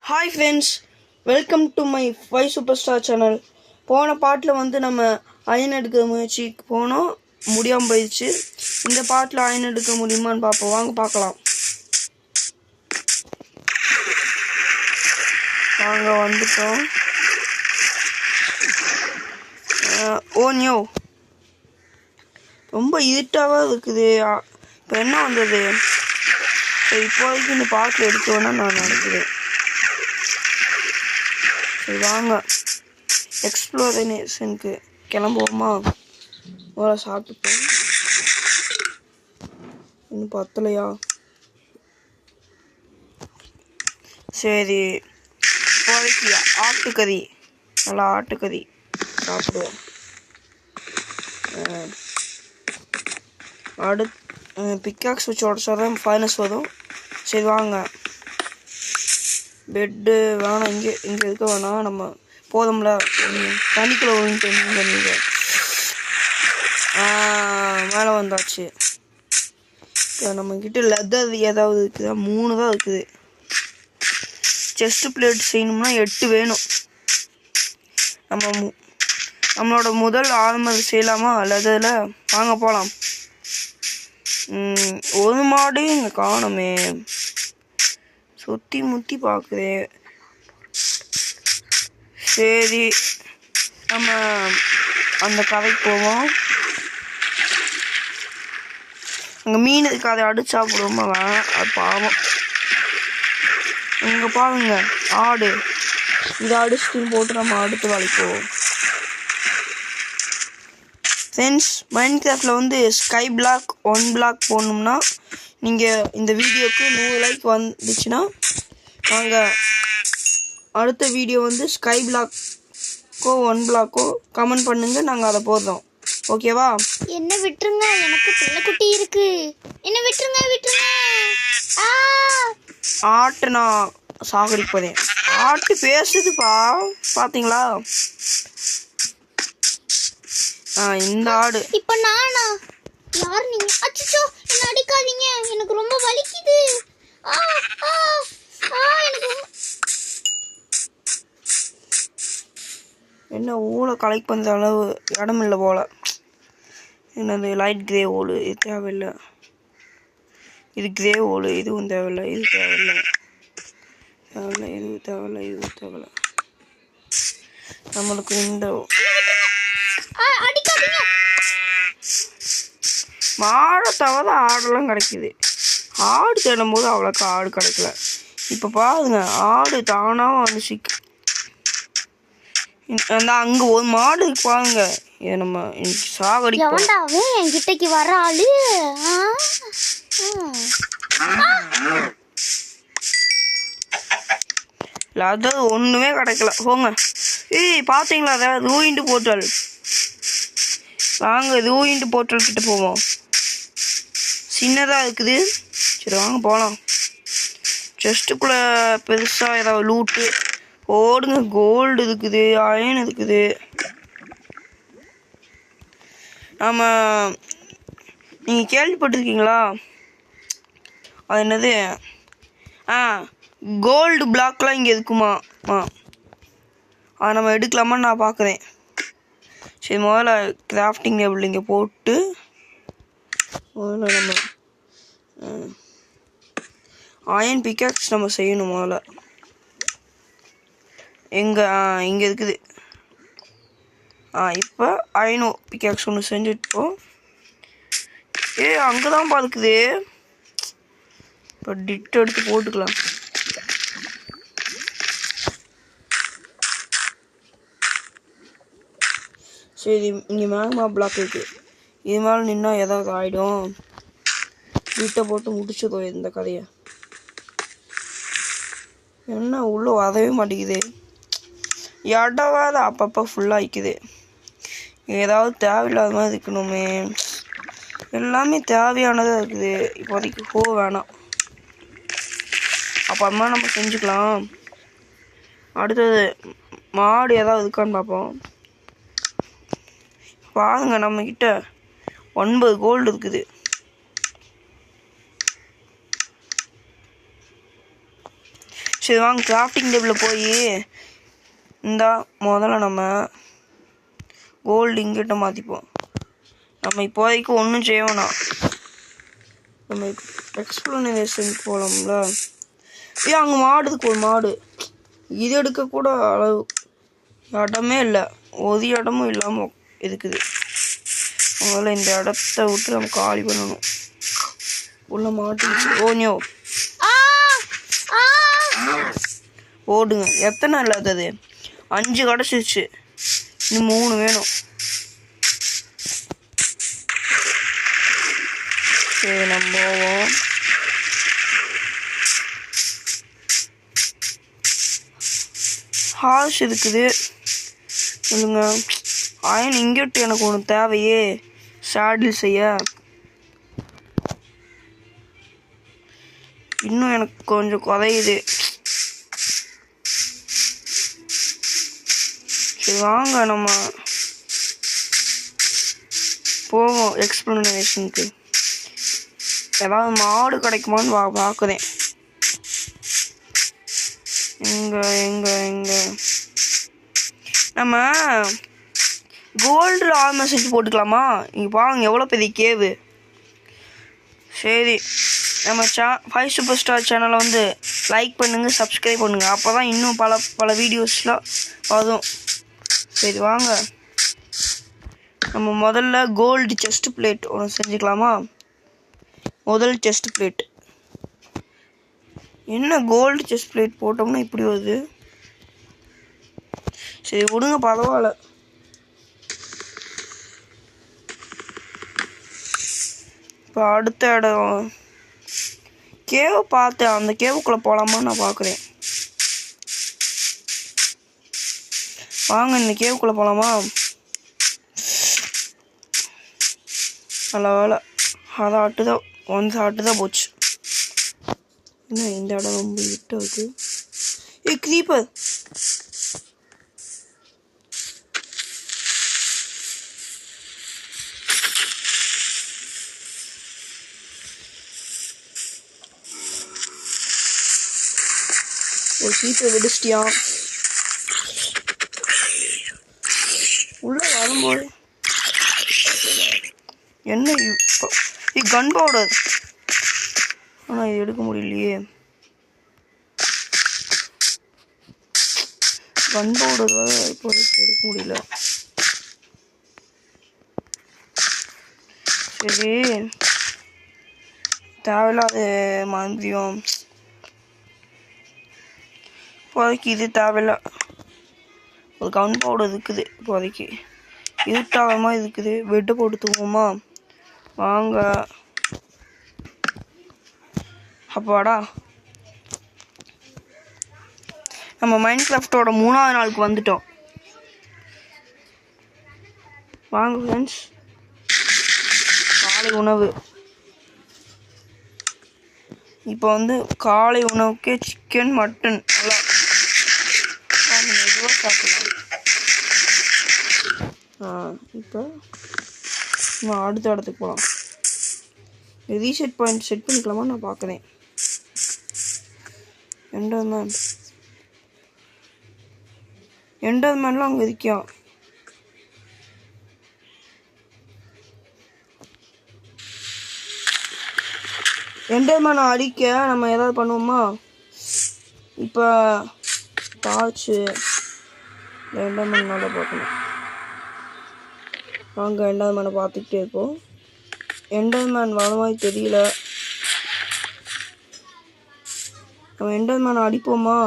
Hi friends, welcome to my 5 super star channel. போன பாட்டில் வந்து நம்ம அயன் எடுக்க முயற்சிக்கு போனோம், முடியாமல் போயிடுச்சு. இந்த பாட்டில் அயன் எடுக்க முடியுமான்னு பார்ப்போம், வாங்க பார்க்கலாம். வாங்க வந்துட்டோம். ஓனியோ ரொம்ப இருட்டாக இருக்குது. இப்போ என்ன வந்தது? இப்போதைக்கு இந்த பாட்டில் எடுத்தோன்னா நான் நடக்குறேன். சரி வாங்க எக்ஸ்ப்ளோரேஷனுக்கு கிளம்புவோமா? சாப்பிட்டுப்போம். இன்னும் பத்தலையா? சரி, இப்போதைக்கு ஆட்டுக்கறி, நல்லா ஆட்டுக்கறி சாப்பிடுவோம். அடுத்து பிக்காக்ஸ் வச்சு உடச்சாதான் ஃபைனஸ் வரும். சரி வாங்க. பெட்டு வேணாம், இங்கே இருக்க வேணாம், நம்ம போதும்ல. தண்ணிக்குள்ளே ஒழுங்கு பண்ணிங்க. மேலே வந்தாச்சு. இப்போ நம்மக்கிட்ட லெதர் ஏதாவது இருக்குதா? 3 தான் இருக்குது. செஸ்ட் பிளேட் செய்யணும்னா 8 வேணும். நம்மளோட முதல் ஆரம்பம் செய்யலாமா லெதரில்? வாங்க போகலாம். ஒரு மாடு இங்கே காணுமே, சுற்றி முற்றி பார்க்குறேன். சரி, நம்ம அந்த கதைக்கு போவோம். அங்கே மீன் இருக்கு, அதை அடிச்சு சாப்பிடுவோமா? அது பாவம். இங்கே பாருங்க, ஆடு. இதை அடிச்சுட்டு போட்டு நம்ம அடுத்த வேலைக்கு போவோம். ஃப்ரெண்ட்ஸ், மைண்ட் கிராஃப்டில் வந்து ஸ்கை பிளாக் 1 பிளாக் போடணும்னா நீங்கள் இந்த வீடியோக்கு 100 லைக் வந்துச்சுன்னா நாங்கள் அடுத்த வீடியோ வந்து ஸ்கை பிளாக்கோ 1 பிளாக்கோ கமெண்ட் பண்ணுங்க, நாங்கள் அதை போடுறோம். ஓகேவா? என்ன விட்டுருங்க, எனக்கு பிள்ளைக்குட்டி இருக்கு. என்ன விட்டுருங்க விட்டுருங்க. ஆட்டு நான் சாகடிப்பதேன். ஆட்டு பேசுதுப்பா, பார்த்தீங்களா? இந்த ஆடு. இப்போ நானா? யார் நீங்க? அச்சச்சோ, என்ன அடிக்காதீங்க, எனக்கு ரொம்ப வலிக்குது. எனக்கு என்ன ஊழ கலெக்ட் பண்ணுற அளவு இடம் இல்லை போல. என்னது லைட் கிரே ஓலு, இது தேவையில்லை. இது கிரே ஓலு, இதுவும் தேவையில்லை. இது தேவையில்லை, தேவையில்லை. இது தேவையில்லை, இது தேவையில்லை. நம்மளுக்கு இந்த மாடை தவிர ஆடெல்லாம் கிடைக்குது. ஆடு தேடும் போது அவ்வளோக்கா ஆடு கிடைக்கல. இப்போ பாருங்க, ஆடு தானாக வந்து அந்த அங்கே ஒரு மாடு பாருங்க. இதை நம்ம சாகடிப்போம். என்கிட்டக்கு வர ஆளு. அதாவது ஒன்றுமே கிடைக்கல. போங்க. பார்த்தீங்களா? அதாவது ரூயின்ட்டு போர்ட்டல். வாங்க ரூயின்ட்டு போர்ட்டல் கிட்ட போவோம். சின்னதாக இருக்குது. சரி வாங்க போகலாம். செஸ்ட்டுக்குள்ளே பெருசாக ஏதாவது லூட்டு ஓடுங்க. கோல்டு இருக்குது, அயன் இருக்குது. நீங்கள் கேள்விப்பட்டிருக்கீங்களா? அது என்னது? கோல்டு பிளாக்லாம் இங்கே இருக்குமா? அதை நம்ம எடுக்கலாமான்னு நான் பார்க்குறேன். சரி, முதல்ல கிராஃப்டிங் டேபிள் இங்கே போட்டு முதல்ல நம்ம அயன் பிக்காக்ஸ் நம்ம செய்யணும். முதல்ல இங்கே இருக்குது. இப்போ அயனோ பிக்காக்ஸ் ஒன்று செஞ்சுட்டோம். அங்கே தான் பார்க்குது. இப்போ டிட் எடுத்து போட்டுக்கலாம். சரி, இங்கே மேக்மா பிளாக் இருக்குது. இது மேலே நின்னா ஏதாவது ஆகிடும். டிட்டை போட்டு முடிச்சதோ இந்த கதையை. என்ன உள்ளே வரவே மாட்டேங்குது. இடம் வேறு அப்பப்போ ஃபுல்லாக ஆகிக்குது. ஏதாவது தேவையில்லாத மாதிரி இருக்கணுமே. எல்லாமே தேவையானதாக இருக்குது. இப்போதைக்கு வேணாம், அப்புறமா நம்ம செஞ்சுக்கலாம். அடுத்தது மாடு ஏதாவது இருக்கான்னு பார்ப்போம். பாருங்க, நம்மக்கிட்ட 9 கோல்டு இருக்குது. சரி வாங்க கிராஃப்டிங் டேபிளில் போய் இந்தா முதல்ல நம்ம கோல்டு இங்கிட்ட மாற்றிப்போம். நம்ம இப்போதைக்கு ஒன்றும் செய்ய வேணாம். நம்ம எக்ஸ்ப்ளனேஷனுக்கு போகலாம்ல. அங்கே மாடுதுக்கு ஒரு மாடு இது எடுக்கக்கூட அளவு இடமே இல்லை. ஒரு இடமும் இல்லாமல் இருக்குது. முதல்ல இந்த இடத்த விட்டு நம்ம காலி பண்ணணும். உள்ள மாட்டிச்சு. ஓனியோ ஓடுங்க. எத்தனை இல்லாதது 5 கிடச்சிருச்சு. இன்னும் 3 வேணும். சரி நம்ம போவோம். ஹார்ஸ் இருக்குது இல்லைங்க. அயன் இங்கிட்டு எனக்கு ஒன்று தேவையே சாடில் செய்ய. இன்னும் எனக்கு கொஞ்சம் குறையுது. சரி வாங்க நம்ம போவோம் எக்ஸ்ப்ளனேஷனுக்கு. ஏதாவது மாடு கிடைக்குமான்னு பார்க்குறேன். எங்க நம்ம கோல்டு ஆர்மர் செஞ்சு போட்டுக்கலாமா? இங்கே பாருங்க எவ்வளோ பெரிய கேவு. சரி நம்ம 5 சூப்பர் ஸ்டார் சேனலை வந்து லைக் பண்ணுங்கள், சப்ஸ்கிரைப் பண்ணுங்கள். அப்போ தான் இன்னும் பல வீடியோஸ்லாம் வரும். சரி வாங்க நம்ம முதல்ல கோல்டு செஸ்ட் பிளேட் ஒன்று செஞ்சுக்கலாமா? முதல் செஸ்ட் பிளேட் என்ன கோல்டு செஸ்ட் பிளேட் போட்டோம்னா இப்படி வருது. சரி விடுங்க பரவாயில்ல. இப்போ அடுத்த இடம் கேவ் பார்த்தேன். அந்த கேவுக்குள்ளே போகலாமா நான் பார்க்குறேன். வாங்க இந்த கேவுக்குள்ளே போகலாமா? நல்ல வேலை அதை ஆட்டுதான் போச்சு. என்ன இந்த இடம் ரொம்ப விட்டு இருக்கு. க்ரீப்பர் ஒரு க்ரீப்பர் விடிச்சிட்டியா? உள்ள வரும்போது என்ன கன் பவுடர். ஆனால் இது எடுக்க முடியலையே. கன் பவுடர் வேறு இப்போ எடுக்க முடியல. சரி தேவையில்லாத மறுபடியும் இப்போதைக்கு இது தேவையில்லை. ஒரு கன் பவுடர் இருக்குது இப்போதைக்கு. இருட்டாகமா இருக்குது. பெட்டு போட்டு தூங்குவோமா? வாங்க. அப்பாடா நம்ம மைன்கிராஃப்டோட 3ஆவது நாளுக்கு வந்துட்டோம். வாங்க ஃப்ரெண்ட்ஸ். காலை உணவு இப்போ வந்து காலை உணவுக்கே சிக்கன் மட்டன் நல்லா மெதுவாக சாப்பிடலாம். இப்போ நான் அடுத்த இடத்துக்கு போகலாம். ரீசெட் பாயிண்ட் செட் பண்ணிக்கலாமா நான் பார்க்குறேன். எண்டர்மேன்லாம் அங்கே இருக்கியா? எண்டர்மேனை அடிக்க நம்ம ஏதாவது பண்ணுவோமா? இப்போ டார்ச்சு எண்டர்மேன் நல்லா பார்க்கணும். வாங்க எண்டர்மேனை பார்த்துக்கிட்டே இருக்கோம். எண்டர்மேன் வர மாதிரி தெரியல. நம்ம எண்டர்மேனை அடிப்போமா?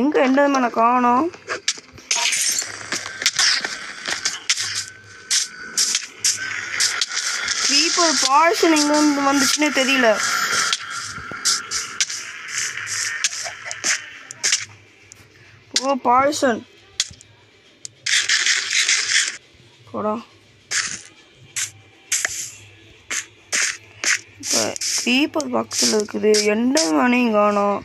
எங்க எண்டர்மேனை காணோம். பீப்புள் பாய்சன் எங்கேருந்து வந்துச்சுன்னே தெரியல. ஓ பாய்சன் போடா. இப்போ பீப்புள் பக்கத்தில் இருக்குது. எண்டர்மேனையும் காணோம்.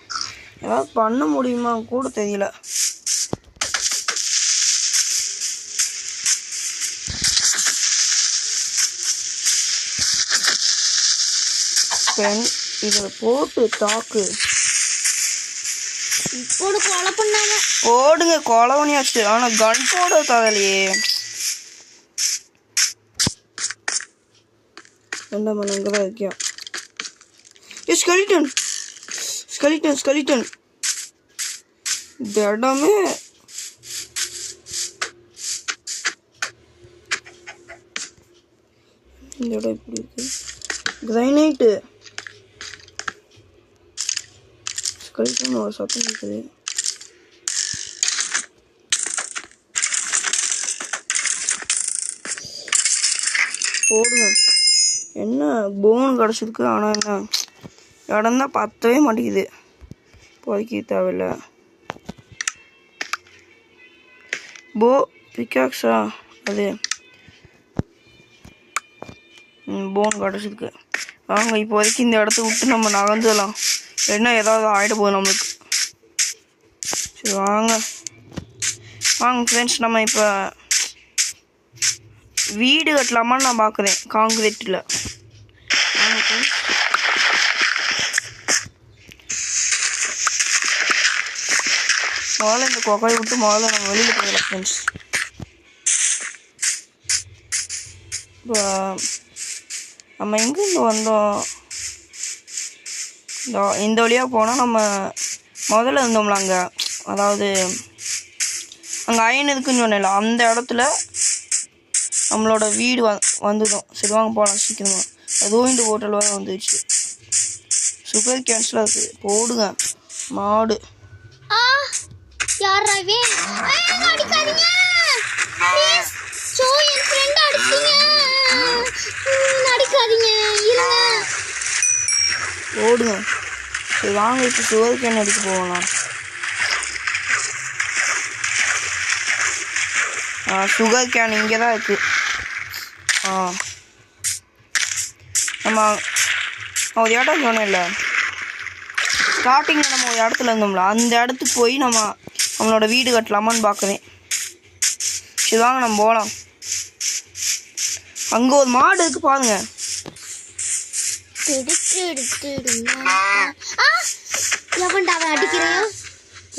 ஏதாவது பண்ண முடியுமா கூட தெரியல. இதை போட்டு தாக்கு போடு, கொலை பண்ணாம போடுங்க. கொலை பண்ணியாச்சு. ஆனால் கன் போட தேவையில்லையே. என்ன பண்ண இங்கே தான் இருக்கியா? Skeleton skeleton skeleton. இந்த இடமே இந்த இடம் எப்படி இருக்கு? கிரைனைட்டு ஸ்கெலிட்டன் ஒரு சத்தம் இருக்குது. போடுங்க. என்ன போன் கிடச்சிருக்கு. ஆனால் என்ன இடம் தான் பத்தவே மாட்டேங்குது. இப்போதைக்கு தேவையில்லை. பிக்காக்ஸா அது போன் கிடச்சிருக்கு. வாங்க இப்போதைக்கு இந்த இடத்த விட்டு நம்ம நகர்ந்துடலாம். என்ன ஏதாவது ஆகிட போகுது நம்மளுக்கு. சரி வாங்க ஃப்ரெண்ட்ஸ், நம்ம இப்போ வீடு கட்டலாமான்னு நான் பார்க்குறேன் காங்கிரீட்டில். முதல்ல இந்த கொகையை விட்டு முதல்ல நம்ம வெளியில் போயிடலாம் ஃப்ரெண்ட்ஸ். இப்போ நம்ம எங்கேருந்து வந்தோம்? இந்த வழியாக போனால் நம்ம முதல்ல இருந்தோம்ல அங்கே, அதாவது அங்கே அயன் இருக்குன்னு சொன்னேன்ல, அந்த இடத்துல நம்மளோட வீடு வந்துடும். சரி வாங்க போகலாம் சீக்கிரமா. அதுவும் இந்த ஹோட்டல் வர வந்துடுச்சு. சுகர் கேன்சலாக இருக்குது. போடுங்க மாடு. யாராவே அடிக்காதீங்க ப்ளீஸ். சோ என் ஃப்ரெண்ட் அடிச்சீங்க. அடிக்காதீங்க இருங்க. ஓடுங்க. சரி வாங்க இப்போ சுகர் கேன் எடுத்து போகலாம். சுகர் கேன் இங்கே தான் இருக்குது. நம்ம ஒரு இடம் சொன்னேன்ல, ஸ்டார்டிங்கில் நம்ம ஒரு இடத்துல இருந்தோம்ல, அந்த இடத்துக்கு போய் நம்மளோட வீடு கட்டலாமான்னு பார்க்குறேன். சரி வாங்க நம்ம போகலாம். அங்கே ஒரு மாடு இருக்கு பாருங்க.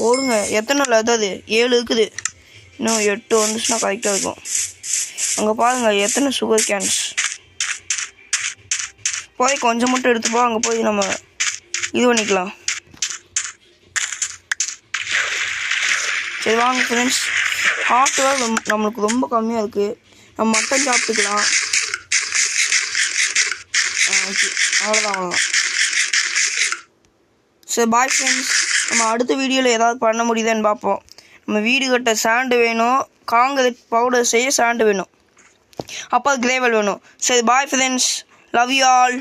போடுங்க. எத்தனை இல்லை அதாவது 7 இருக்குது. இன்னும் 8 வந்துச்சுன்னா கரெக்டாக இருக்கும். அங்கே பாருங்க எத்தனை சுகர் கேன்ஸ். போய் கொஞ்சம் மட்டும் எடுத்துப்போ. அங்கே போய் நம்ம இது பண்ணிக்கலாம். சரி வாங்க ஃப்ரெண்ட்ஸ், ஹார்ட்வேர் நம்மளுக்கு ரொம்ப கம்மியாக இருக்குது. நம்ம மட்டன் சாப்பிட்டுக்கலாம். ஓகே அவ்வளோதான். சரி பாய் ஃப்ரெண்ட்ஸ், நம்ம அடுத்த வீடியோவில் ஏதாவது பண்ண முடியுதான்னு பார்ப்போம். நம்ம வீடு கட்ட சாண்டு வேணும், காங்கிரீட் பவுடர் செய்ய சாண்டு வேணும், அப்போ கிரேவல் வேணும். சரி bye friends, love you all.